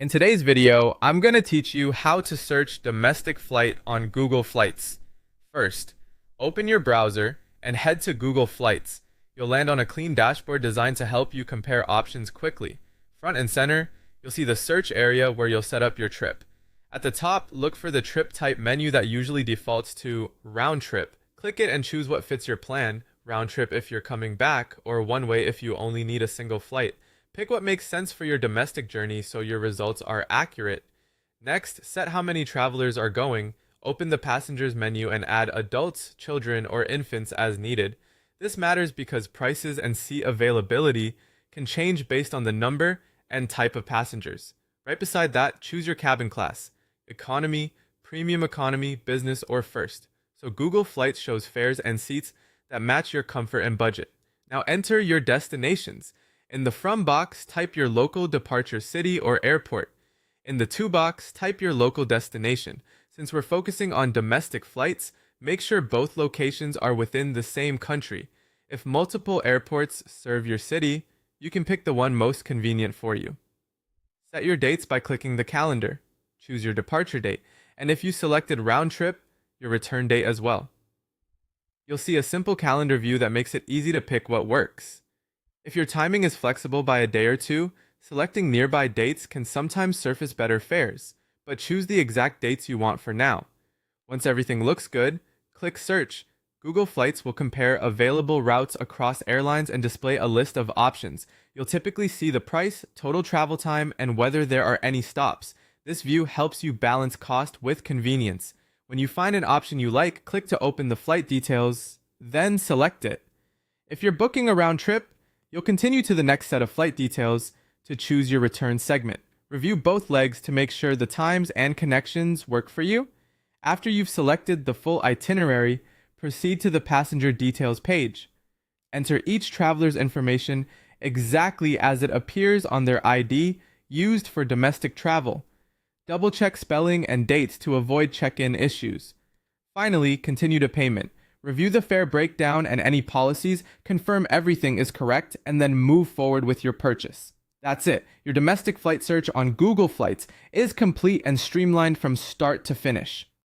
In today's video, I'm going to teach you how to search domestic flight on Google Flights. First, open your browser and head to Google Flights. You'll land on a clean dashboard designed to help you compare options quickly. Front and center, you'll see the search area where you'll set up your trip. At the top, look for the trip type menu that usually defaults to round trip. Click it and choose what fits your plan, round trip if you're coming back, or one way if you only need a single flight. Pick what makes sense for your domestic journey so your results are accurate. Next, set how many travelers are going. Open the passengers menu and add adults, children, or infants as needed. This matters because prices and seat availability can change based on the number and type of passengers. Right beside that, choose your cabin class: economy, premium economy, business, or first. So Google Flights shows fares and seats that match your comfort and budget. Now enter your destinations. In the From box, type your local departure city or airport. In the To box, type your local destination. Since we're focusing on domestic flights, make sure both locations are within the same country. If multiple airports serve your city, you can pick the one most convenient for you. Set your dates by clicking the calendar. Choose your departure date, and if you selected round trip, your return date as well. You'll see a simple calendar view that makes it easy to pick what works. If your timing is flexible by a day or two, selecting nearby dates can sometimes surface better fares, but choose the exact dates you want for now. Once everything looks good, click Search. Google Flights will compare available routes across airlines and display a list of options. You'll typically see the price, total travel time, and whether there are any stops. This view helps you balance cost with convenience. When you find an option you like, click to open the flight details, then select it. If you're booking a round trip, you'll continue to the next set of flight details to choose your return segment. Review both legs to make sure the times and connections work for you. After you've selected the full itinerary, proceed to the passenger details page. Enter each traveler's information exactly as it appears on their ID used for domestic travel. Double-check spelling and dates to avoid check-in issues. Finally, continue to payment. Review the fare breakdown and any policies, confirm everything is correct, and then move forward with your purchase. That's it. Your domestic flight search on Google Flights is complete and streamlined from start to finish.